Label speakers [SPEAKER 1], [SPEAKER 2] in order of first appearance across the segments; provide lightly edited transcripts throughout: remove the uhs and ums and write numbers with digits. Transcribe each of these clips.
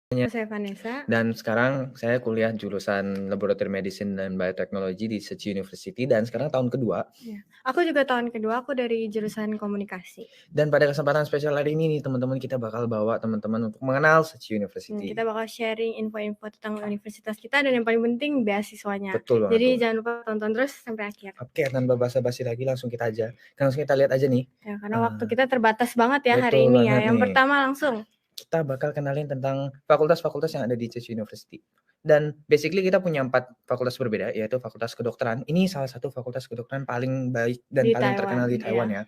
[SPEAKER 1] Saya Vanessa.
[SPEAKER 2] Dan sekarang saya kuliah jurusan Laboratory Medicine dan Biotechnology di Seci University dan sekarang tahun kedua.
[SPEAKER 1] Ya. Aku juga tahun kedua, aku dari jurusan komunikasi.
[SPEAKER 2] Dan pada kesempatan spesial hari ini nih teman-teman kita bakal bawa teman-teman untuk mengenal Seci University.
[SPEAKER 1] Kita bakal sharing info-info tentang universitas kita dan yang paling penting beasiswanya.
[SPEAKER 2] Betul banget.
[SPEAKER 1] Jadi jangan lupa tonton terus sampai akhir.
[SPEAKER 2] Oke, tanpa basa-basi lagi langsung kita lihat aja nih.
[SPEAKER 1] Ya, karena waktu kita terbatas banget ya hari
[SPEAKER 2] betul
[SPEAKER 1] ini ya.
[SPEAKER 2] banget
[SPEAKER 1] Yang
[SPEAKER 2] nih.
[SPEAKER 1] pertama langsung
[SPEAKER 2] Kita bakal kenalin tentang fakultas-fakultas yang ada di Seci University. Dan basically kita punya 4 fakultas berbeda, yaitu Fakultas Kedokteran. Ini salah satu fakultas kedokteran paling baik dan
[SPEAKER 1] di
[SPEAKER 2] paling
[SPEAKER 1] Taiwan,
[SPEAKER 2] terkenal di Taiwan ya.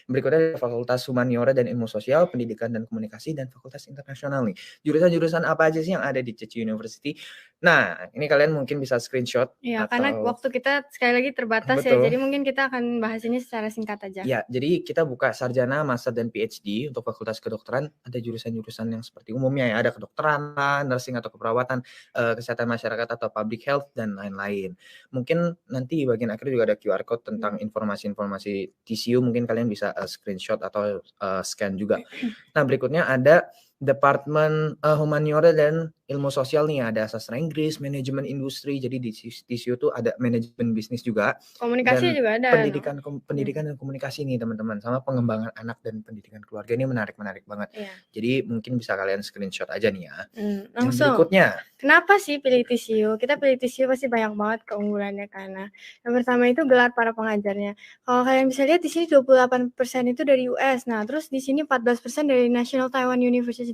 [SPEAKER 2] Berikutnya ada Fakultas Humaniora dan Ilmu Sosial, Pendidikan dan Komunikasi, dan Fakultas Internasional nih. Jurusan-jurusan apa aja sih yang ada di Seci University? Nah, ini kalian mungkin bisa screenshot.
[SPEAKER 1] Iya, karena waktu kita sekali lagi terbatas ya, jadi mungkin kita akan bahas ini secara singkat aja.
[SPEAKER 2] Ya, jadi kita buka sarjana, master, dan PhD untuk Fakultas Kedokteran. Ada jurusan-jurusan yang seperti umumnya ya, ada kedokteran, nursing atau keperawatan, kesehatan masyarakat atau public health, dan lain-lain. Mungkin nanti di bagian akhir juga ada QR code tentang informasi-informasi TCU, mungkin kalian bisa screenshot atau scan juga. Nah, berikutnya ada Departemen Humaniora dan Ilmu Sosial nih, ada sastra Inggris, manajemen industri, jadi di TCU tuh ada manajemen bisnis juga.
[SPEAKER 1] Komunikasi
[SPEAKER 2] dan
[SPEAKER 1] juga ada.
[SPEAKER 2] pendidikan dan komunikasi nih teman-teman, sama pengembangan anak dan pendidikan keluarga, ini menarik banget.
[SPEAKER 1] Iya.
[SPEAKER 2] Jadi mungkin bisa kalian screenshot aja nih ya.
[SPEAKER 1] Langsung.
[SPEAKER 2] Yang berikutnya,
[SPEAKER 1] kenapa sih pilih TCU? Kita pilih TCU pasti banyak banget keunggulannya, karena yang pertama itu gelar para pengajarnya. Kalau kalian bisa lihat di sini 28% itu dari US. Nah, terus di sini 14% dari National Taiwan University.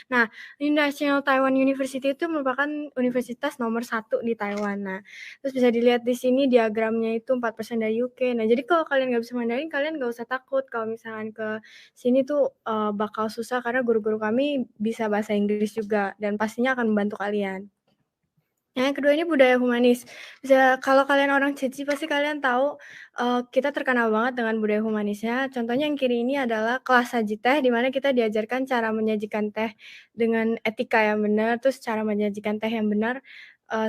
[SPEAKER 1] Nah, di National Taiwan University itu merupakan universitas nomor 1 di Taiwan. Nah, terus bisa dilihat di sini diagramnya itu 4% dari UK. Nah, jadi kalau kalian nggak bisa Mandarin, kalian nggak usah takut kalau misalkan ke sini tuh bakal susah, karena guru-guru kami bisa bahasa Inggris juga dan pastinya akan membantu kalian. Yang kedua ini budaya humanis. Kalau kalian orang Cici pasti kalian tahu kita terkenal banget dengan budaya humanisnya. Contohnya yang kiri ini adalah kelas saji teh, di mana kita diajarkan cara menyajikan teh dengan etika yang benar, terus cara menyajikan teh yang benar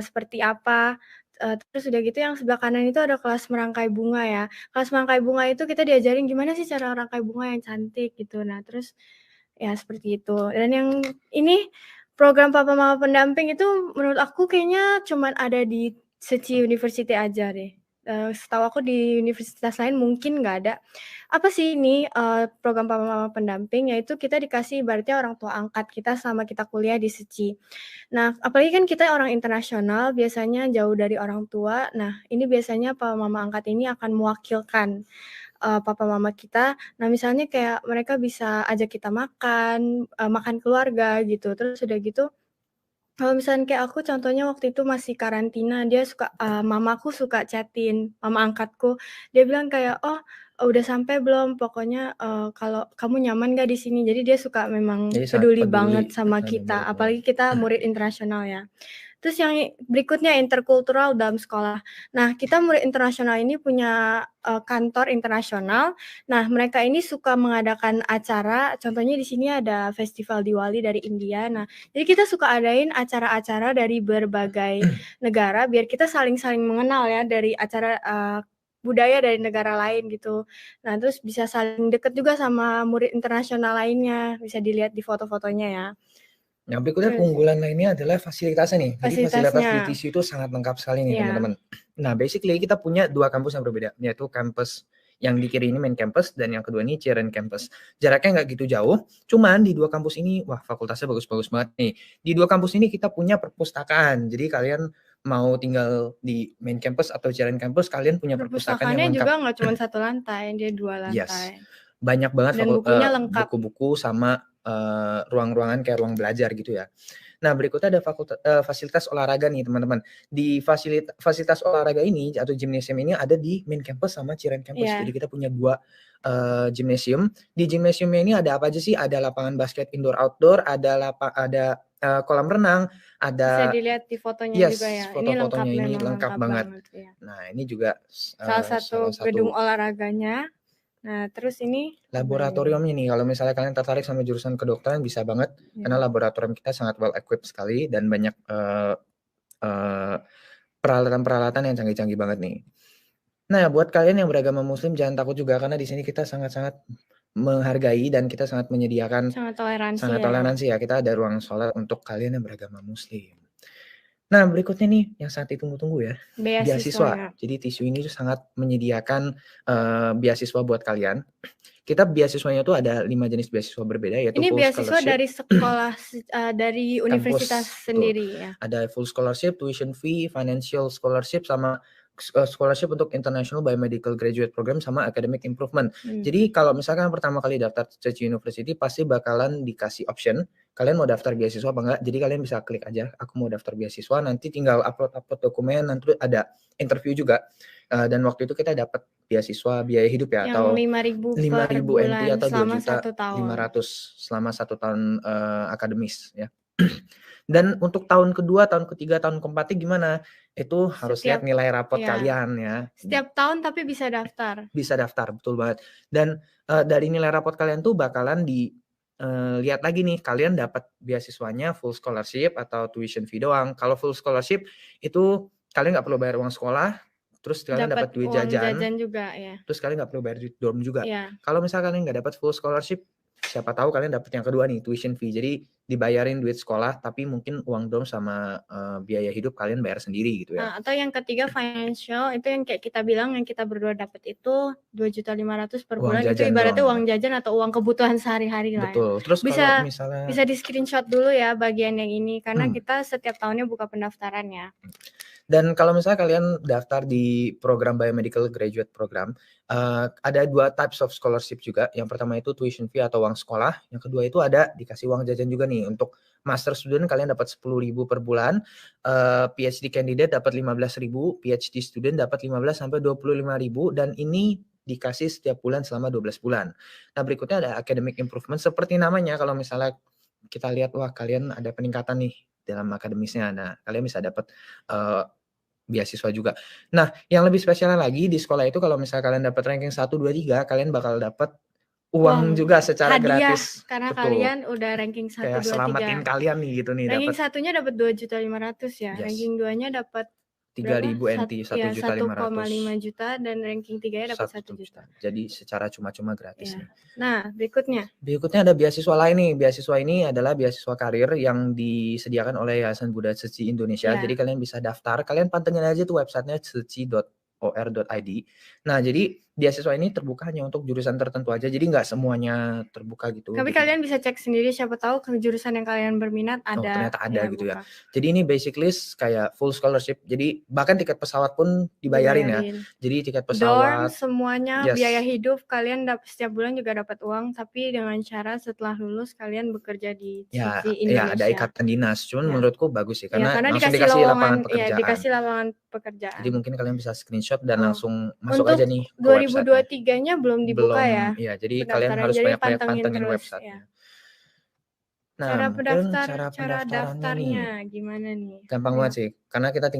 [SPEAKER 1] seperti apa. Terus udah gitu yang sebelah kanan itu ada kelas merangkai bunga ya. Kelas merangkai bunga itu kita diajarin gimana sih cara merangkai bunga yang cantik gitu. Nah, terus ya seperti itu. Dan yang ini program Papa Mama Pendamping itu menurut aku kayaknya cuman ada di Seci University aja deh. Setahu aku di universitas lain mungkin nggak ada. Apa sih ini program Papa Mama Pendamping? Yaitu kita dikasih ibaratnya orang tua angkat kita selama kita kuliah di Seci. Nah, apalagi kan kita orang internasional, biasanya jauh dari orang tua. Nah, ini biasanya Papa Mama angkat ini akan mewakilkan papa mama kita. Nah, misalnya kayak mereka bisa ajak kita makan, makan keluarga gitu. Terus udah gitu, kalau misalnya kayak aku contohnya waktu itu masih karantina, dia suka mamaku suka chat-in mama angkatku. Dia bilang kayak, "Oh, udah sampai belum? Pokoknya kalau kamu nyaman nggak di sini?" Jadi dia suka memang peduli banget sama kita, apalagi kita murid internasional ya. Terus yang berikutnya interkultural dalam sekolah. Nah, kita murid internasional ini punya kantor internasional. Nah, mereka ini suka mengadakan acara, contohnya di sini ada festival Diwali dari India. Nah, jadi kita suka adain acara-acara dari berbagai negara biar kita saling-saling mengenal ya dari acara budaya dari negara lain gitu. Nah, terus bisa saling deket juga sama murid internasional lainnya, bisa dilihat di foto-fotonya ya.
[SPEAKER 2] Yang berikutnya keunggulan lainnya adalah fasilitasnya nih. Jadi fasilitas di TCU itu sangat lengkap sekali nih teman-teman. Nah, basically kita punya 2 kampus yang berbeda, yaitu kampus yang di kiri ini main campus dan yang kedua ini Ciren campus. Jaraknya nggak gitu jauh, cuman di 2 kampus ini wah fakultasnya bagus-bagus banget nih. Di 2 kampus ini kita punya perpustakaan. Jadi kalian mau tinggal di main campus atau Ciren campus, kalian punya perpustakaan yang lengkap.
[SPEAKER 1] Juga nggak cuma 1 lantai, dia 2 lantai.
[SPEAKER 2] Yes. Banyak banget
[SPEAKER 1] dan bukunya lengkap.
[SPEAKER 2] buku-buku sama ruang-ruangan kayak ruang belajar gitu ya. Nah, berikutnya ada fasilitas olahraga nih teman-teman. Di fasilitas olahraga ini atau gymnasium ini ada di main campus sama Ciren campus. Jadi kita punya 2 gymnasium. Di gymnasiumnya ini ada apa aja sih? Ada lapangan basket indoor outdoor, ada kolam renang, ada.
[SPEAKER 1] Bisa dilihat di fotonya juga ya.
[SPEAKER 2] Foto-fotonya ini lengkap banget.
[SPEAKER 1] Ya.
[SPEAKER 2] Nah, ini juga
[SPEAKER 1] salah satu gedung olahraganya. Nah, terus ini
[SPEAKER 2] laboratoriumnya nih, kalau misalnya kalian tertarik sama jurusan kedokteran bisa banget, karena laboratorium kita sangat well equipped sekali dan banyak peralatan-peralatan yang canggih-canggih banget nih. Nah, buat kalian yang beragama muslim jangan takut juga, karena di sini kita sangat-sangat menghargai dan kita sangat menyediakan
[SPEAKER 1] Sangat toleransi
[SPEAKER 2] sangat
[SPEAKER 1] ya.
[SPEAKER 2] toleransi ya, kita ada ruang sholat untuk kalian yang beragama muslim. Nah, berikutnya nih yang sangat ditunggu-tunggu ya, beasiswa.
[SPEAKER 1] Beasiswanya.
[SPEAKER 2] Jadi TISU ini tuh sangat menyediakan, beasiswa buat kalian. Kita beasiswanya tuh ada 5 jenis beasiswa berbeda, yaitu
[SPEAKER 1] Ini
[SPEAKER 2] full
[SPEAKER 1] beasiswa
[SPEAKER 2] scholarship
[SPEAKER 1] dari sekolah dari universitas
[SPEAKER 2] kampus, betul.
[SPEAKER 1] sendiri ya?
[SPEAKER 2] Ada full scholarship, tuition fee, financial scholarship, sama scholarship untuk International Biomedical Graduate Program sama academic improvement. Jadi kalau misalkan pertama kali daftar Ceci University pasti bakalan dikasih option, kalian mau daftar beasiswa apa enggak. Jadi kalian bisa klik aja, aku mau daftar beasiswa, nanti tinggal upload dokumen, nanti ada interview juga. Dan waktu itu kita dapat beasiswa biaya hidup ya,
[SPEAKER 1] Yang
[SPEAKER 2] atau
[SPEAKER 1] 5.000 per
[SPEAKER 2] 5.000 NT
[SPEAKER 1] bulan
[SPEAKER 2] atau
[SPEAKER 1] selama 1 tahun.
[SPEAKER 2] 2.500.000 selama 1 tahun, akademis ya. Dan untuk tahun kedua, tahun ketiga, tahun keempatnya gimana? Itu harus lihat nilai rapot kalian ya.
[SPEAKER 1] Setiap tahun tapi bisa daftar.
[SPEAKER 2] Bisa daftar, betul banget. Dan, dari nilai rapot kalian tuh bakalan lihat lagi nih, kalian dapat beasiswanya full scholarship atau tuition fee doang. Kalau full scholarship itu kalian nggak perlu bayar uang sekolah, terus kalian dapat duit
[SPEAKER 1] uang
[SPEAKER 2] jajan
[SPEAKER 1] juga ya.
[SPEAKER 2] terus kalian nggak perlu bayar duit dorm juga.
[SPEAKER 1] Iya.
[SPEAKER 2] Kalau misalkan kalian nggak dapat full scholarship, siapa tahu kalian dapat yang kedua nih, tuition fee. Jadi dibayarin duit sekolah, tapi mungkin uang dorm sama, biaya hidup kalian bayar sendiri gitu ya.
[SPEAKER 1] Atau yang ketiga financial, itu yang kayak kita bilang yang kita berdua dapat itu 2.500.000 per
[SPEAKER 2] Uang
[SPEAKER 1] bulan, itu
[SPEAKER 2] jajan
[SPEAKER 1] ibaratnya
[SPEAKER 2] doang.
[SPEAKER 1] uang jajan atau uang kebutuhan sehari-hari lah ya.
[SPEAKER 2] Betul. Terus kalau misalnya
[SPEAKER 1] Bisa di-screenshot dulu ya bagian yang ini, karena kita setiap tahunnya buka pendaftaran ya.
[SPEAKER 2] Dan kalau misalnya kalian daftar di program Biomedical Graduate Program, ada 2 types of scholarship juga. Yang pertama itu tuition fee atau uang sekolah, yang kedua itu ada dikasih uang jajan juga nih. Untuk master student kalian dapat 10.000 per bulan, PhD candidate dapat 15.000, PhD student dapat 15 sampai 25.000, dan ini dikasih setiap bulan selama 12 bulan. Nah, berikutnya ada academic improvement, seperti namanya, kalau misalnya kita lihat, wah kalian ada peningkatan nih dalam akademisnya. Nah, kalian bisa dapat, beasiswa juga. Nah, yang lebih spesialnya lagi di sekolah itu kalau misalnya kalian dapat ranking 1, 2, 3, kalian bakal dapat uang juga secara
[SPEAKER 1] hadiah,
[SPEAKER 2] gratis.
[SPEAKER 1] karena
[SPEAKER 2] Betul.
[SPEAKER 1] kalian udah ranking 1,
[SPEAKER 2] Kayak
[SPEAKER 1] 2, 3.
[SPEAKER 2] selamatin kalian nih gitu nih,
[SPEAKER 1] Ranking
[SPEAKER 2] dapat
[SPEAKER 1] 1-nya dapat 2.500.000 ya.
[SPEAKER 2] Yes.
[SPEAKER 1] Ranking 2-nya dapat
[SPEAKER 2] 3.000 NT,
[SPEAKER 1] 1,5 juta, dan ranking 3-nya dapat 1 juta.
[SPEAKER 2] Jadi secara cuma-cuma gratis nih.
[SPEAKER 1] Nah, berikutnya
[SPEAKER 2] ada beasiswa lain nih. Beasiswa ini adalah beasiswa karir yang disediakan oleh Yayasan Buddha Ceci Indonesia. Jadi kalian bisa daftar, kalian pantengin aja tuh websitenya ceci.or.id. Nah, jadi beasiswa ini terbuka hanya untuk jurusan tertentu aja, jadi nggak semuanya terbuka gitu.
[SPEAKER 1] Tapi kalian bisa cek sendiri, siapa tahu ke jurusan yang kalian berminat ada.
[SPEAKER 2] Oh, ternyata ada gitu ya. Jadi ini basically kayak full scholarship. Jadi bahkan tiket pesawat pun dibayarin ya. Jadi tiket pesawat,
[SPEAKER 1] dorm semuanya, biaya hidup kalian setiap bulan juga dapat uang, tapi dengan cara setelah lulus kalian bekerja di Ceci Indonesia.
[SPEAKER 2] Ya ada ikatan dinas. Cuman menurutku bagus sih karena langsung
[SPEAKER 1] dikasih
[SPEAKER 2] lapangan pekerjaan.
[SPEAKER 1] Ya, dikasih lapangan pekerjaan.
[SPEAKER 2] Jadi mungkin kalian bisa screenshot dan langsung masuk aja nih ke
[SPEAKER 1] website. 2023-nya belum dibuka ya.
[SPEAKER 2] Iya, jadi kalian harus banyak-banyak pantengin website-nya. Nah,
[SPEAKER 1] cara daftarnya gimana nih?
[SPEAKER 2] Gampang banget sih, karena kita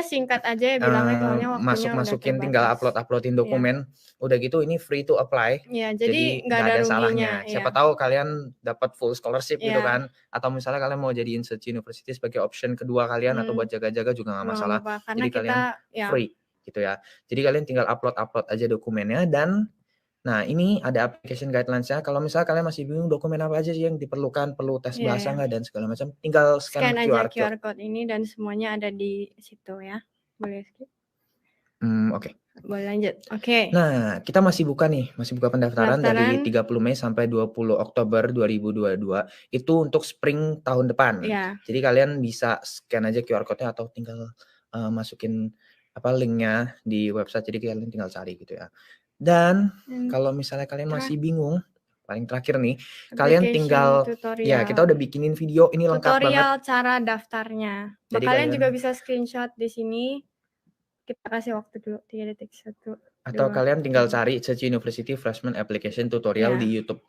[SPEAKER 1] singkat aja ya bilangnya, soalnya waktunya
[SPEAKER 2] masukin, tinggal uploadin dokumen. Udah gitu ini free to apply.
[SPEAKER 1] Iya, jadi nggak ada
[SPEAKER 2] salahnya.
[SPEAKER 1] ruginya.
[SPEAKER 2] Siapa tahu kalian dapat full scholarship gitu kan, atau misalnya kalian mau jadiin Ceci University sebagai option kedua kalian atau buat jaga-jaga juga nggak masalah. Jadi kalian free gitu ya. Jadi kalian tinggal upload aja dokumennya. Dan nah, ini ada application guidelines-nya. Kalau misalnya kalian masih bingung dokumen apa aja sih yang diperlukan, perlu tes bahasa nggak dan segala macam, tinggal scan
[SPEAKER 1] aja QR code ini dan semuanya ada di situ ya. Boleh skip?
[SPEAKER 2] Oke.
[SPEAKER 1] Boleh lanjut. Oke.
[SPEAKER 2] Nah, kita masih buka pendaftaran dari 30 Mei sampai 20 Oktober 2022. Itu untuk spring tahun depan. Jadi kalian bisa scan aja QR code-nya atau tinggal masukin link-nya di website. Jadi kalian tinggal cari gitu ya. Dan kalau misalnya kalian masih bingung, paling terakhir nih, kalian tinggal tutorial. Ya, kita udah bikinin video ini lengkap banget.
[SPEAKER 1] Tutorial cara daftarnya. Jadi kalian juga bisa screenshot di sini. Kita kasih waktu dulu 3 detik. 1, 2,
[SPEAKER 2] atau kalian tinggal cari Ceci University Freshman Application Tutorial di YouTube.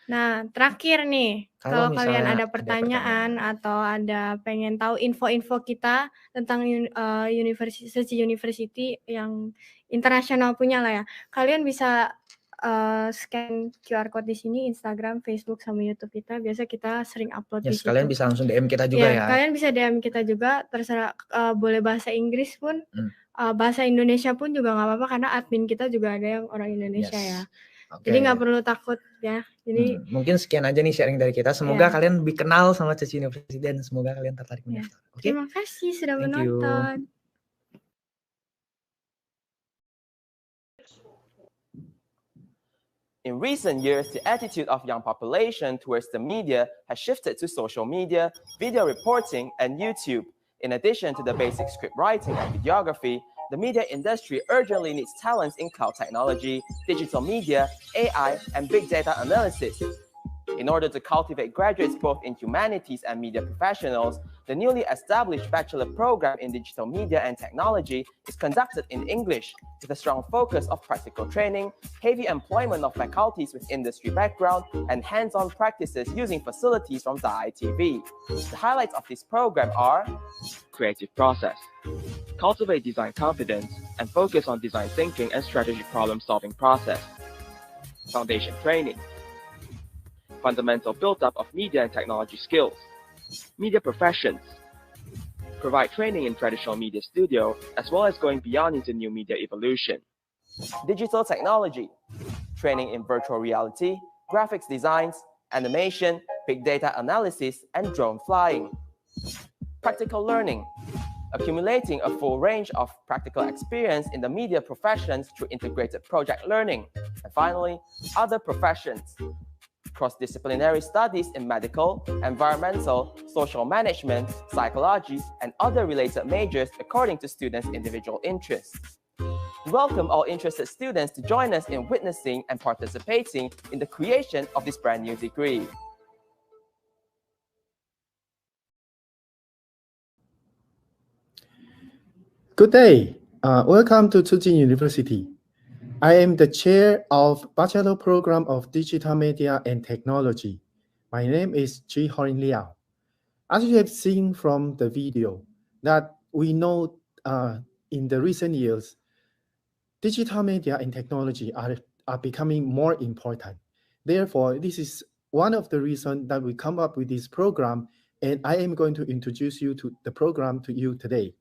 [SPEAKER 1] Nah, terakhir nih, kalau kalian ada pertanyaan atau ada pengen tahu info-info kita tentang Ceci University yang internasional punya lah ya, kalian bisa scan QR code di sini, Instagram, Facebook, sama YouTube kita. Biasa kita sering upload di situ.
[SPEAKER 2] Kalian bisa langsung DM kita juga ya.
[SPEAKER 1] Kalian bisa DM kita juga, terserah, boleh bahasa Inggris pun, bahasa Indonesia pun juga nggak apa-apa, karena admin kita juga ada yang orang Indonesia ya. Jadi
[SPEAKER 2] Oke.
[SPEAKER 1] nggak perlu takut ya. Jadi
[SPEAKER 2] Mungkin sekian aja nih sharing dari kita. Semoga
[SPEAKER 1] Iya.
[SPEAKER 2] kalian lebih kenal sama Cici University dan semoga kalian tertarik
[SPEAKER 1] Ya.
[SPEAKER 2] mendaftar. Oke?
[SPEAKER 1] Terima kasih sudah
[SPEAKER 2] Thank you.
[SPEAKER 1] menonton.
[SPEAKER 3] In recent years, the attitude of young population towards the media has shifted to social media, video reporting, and YouTube. In addition to the basic script writing and videography, the media industry urgently needs talents in cloud technology, digital media, AI, and big data analysis. In order to cultivate graduates both in humanities and media professionals, the newly established bachelor program in digital media and technology is conducted in English, with a strong focus of practical training, heavy employment of faculties with industry background, and hands-on practices using facilities from the ITV. The highlights of this program are creative process, cultivate design confidence, and focus on design thinking and strategic problem-solving process, foundation training, fundamental build-up of media and technology skills, media professions, provide training in traditional media studio, as well as going beyond into new media evolution. Digital technology, training in virtual reality, graphics designs, animation, big data analysis, and drone flying. Practical learning, accumulating a full range of practical experience in the media professions through integrated project learning. And finally, other professions, cross-disciplinary studies in medical, environmental, social management, psychology, and other related majors according to students' individual interests. We welcome all interested students to join us in witnessing and participating in the creation of this brand new degree.
[SPEAKER 4] Good day. Welcome to Tsinghua University. I am the chair of Bachelor Program of Digital Media and Technology. My name is Ji Horin Liao. As you have seen from the video, that we know in the recent years, digital media and technology are becoming more important. Therefore, this is one of the reasons that we come up with this program, and I am going to introduce you to the program to you today.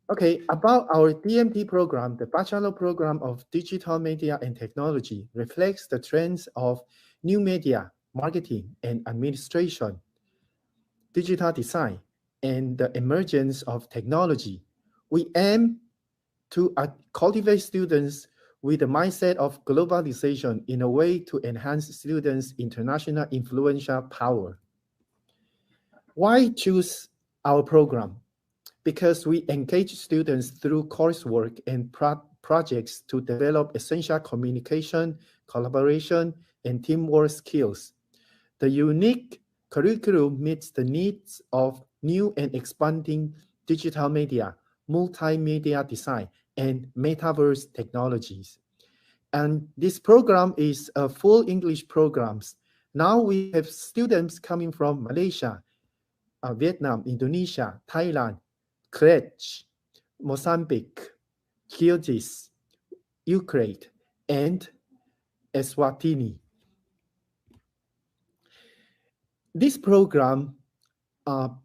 [SPEAKER 4] Okay, about our DMT program, the Bachelor Program of Digital Media and Technology reflects the trends of new media, marketing and administration, digital design, and the emergence of technology. We aim to cultivate students with the mindset of globalization in a way to enhance students' international influential power. Why choose our program? Because we engage students through coursework and projects to develop essential communication, collaboration, and teamwork skills. The unique curriculum meets the needs of new and expanding digital media, multimedia design, and metaverse technologies. And this program is a full English program. Now we have students coming from Malaysia, Vietnam, Indonesia, Thailand, Crete, Mozambique, Kyrgyz, Ukraine, and Eswatini. This program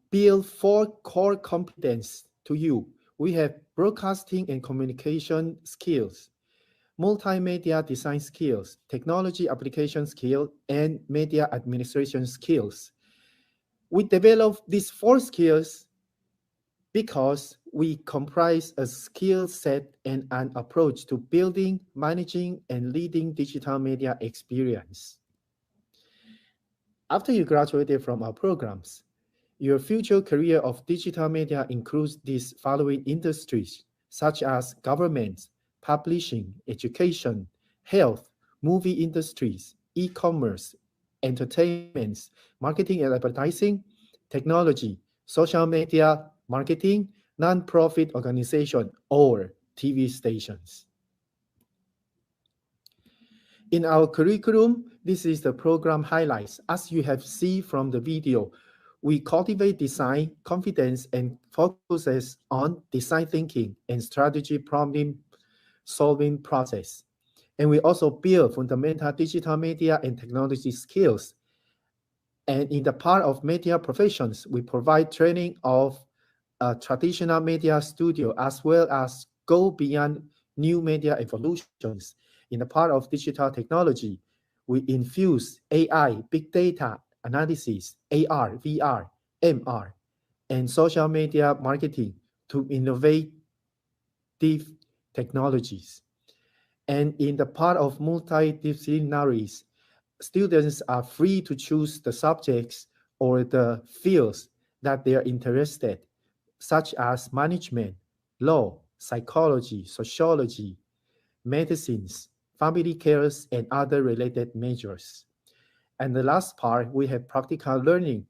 [SPEAKER 4] builds 4 core competencies to you. We have broadcasting and communication skills, multimedia design skills, technology application skills, and media administration skills. We develop these 4 skills because we comprise a skill set and an approach to building, managing, and leading digital media experience. After you graduated from our programs, your future career of digital media includes these following industries, such as government, publishing, education, health, movie industries, e-commerce, entertainment, marketing and advertising, technology, social media, marketing, non-profit organization, or TV stations. In our curriculum, this is the program highlights. As you have seen from the video, we cultivate design confidence and focuses on design thinking and strategy problem solving process. And we also build fundamental digital media and technology skills. And in the part of media professions, we provide training of traditional media studio as well as go beyond new media evolutions in the part of digital technology, we infuse AI, big data analysis, AR, VR, MR, and social media marketing to innovative technologies. And in the part of multidisciplinaries, students are free to choose the subjects or the fields that they are interested, such as management, law, psychology, sociology, medicines, family cares, and other related majors. And the last part, we have practical learning.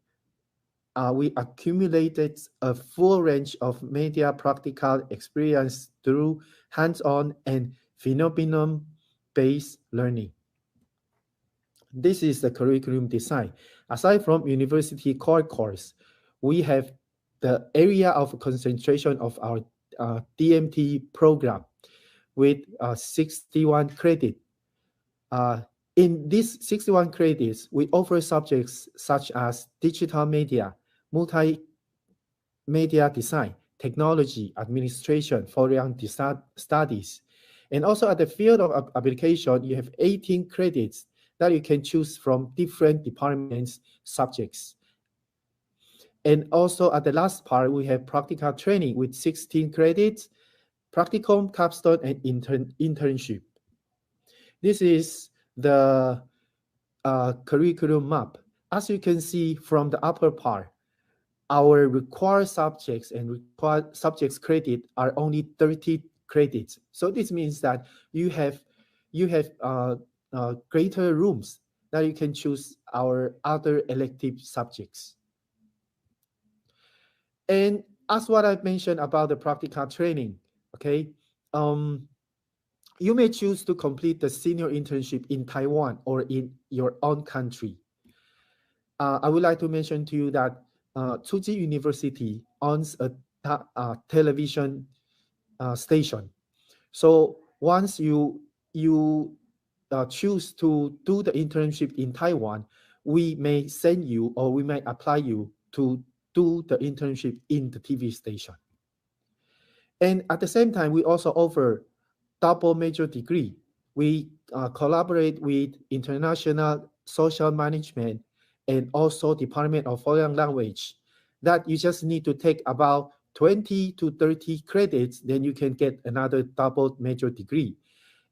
[SPEAKER 4] We accumulated a full range of media practical experience through hands-on and phenomenon-based learning. This is the curriculum design. Aside from university core course, we have the area of concentration of our DMT program with 61 credit. In these 61 credits, we offer subjects such as digital media, multimedia design, technology, administration, foreign studies. And also at the field of application, you have 18 credits that you can choose from different departments, subjects. And also at the last part, we have practical training with 16 credits, practicum, capstone, and internship. This is the curriculum map. As you can see from the upper part, our required subjects and required subjects credit are only 30 credits. So this means that you have greater rooms that you can choose our other elective subjects. And as what I've mentioned about the practical training, okay, you may choose to complete the senior internship in Taiwan or in your own country. I would like to mention to you that Tsuji University owns a television station. So once you choose to do the internship in Taiwan, we may send you or we may apply you to do the internship in the TV station. And at the same time, we also offer double major degree. We collaborate with International Social Management and also Department of Foreign Language that you just need to take about 20 to 30 credits, then you can get another double major degree.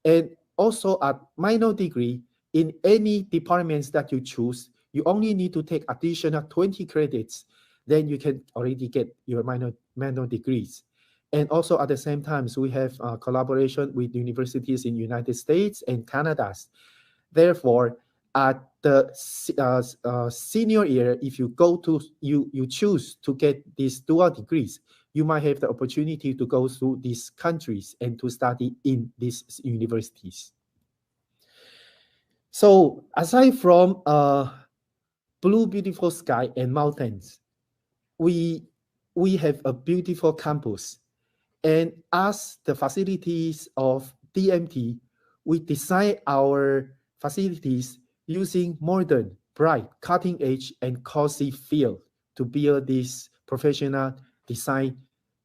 [SPEAKER 4] And also at minor degree, in any departments that you choose, you only need to take additional 20 credits, then you can already get your minor degrees. And also at the same time, so we have collaboration with universities in United States and Canada. Therefore, at the senior year, if you go to you choose to get these dual degrees, you might have the opportunity to go through these countries and to study in these universities. So aside from blue, beautiful sky and mountains, we have a beautiful campus. And as the facilities of DMT, we design our facilities using modern, bright, cutting-edge, and cozy feel to build these professional design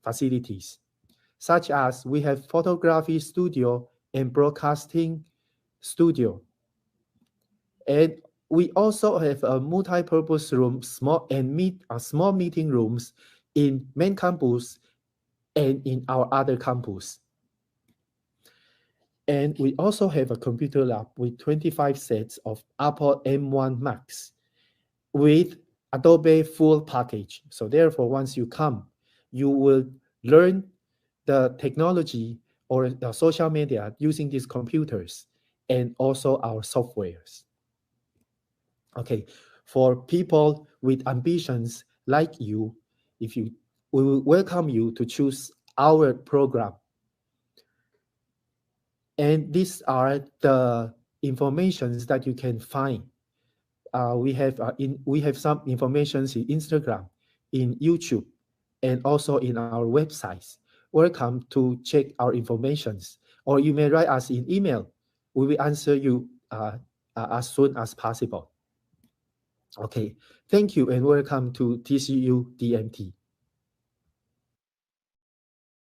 [SPEAKER 4] facilities, such as we have photography studio and broadcasting studio. And we also have a multi-purpose room, small meeting rooms in main campus and in our other campus. And we also have a computer lab with 25 sets of Apple M1 Macs with Adobe full package. So therefore, once you come, you will learn the technology or the social media using these computers and also our softwares. Okay, for people with ambitions like you, we will welcome you to choose our program. And these are the informations that you can find. We have some informations in Instagram, in YouTube, and also in our websites. Welcome to check our informations, or you may write us in email. We will answer you as soon as possible. Okay, thank you and welcome to TCU DMT.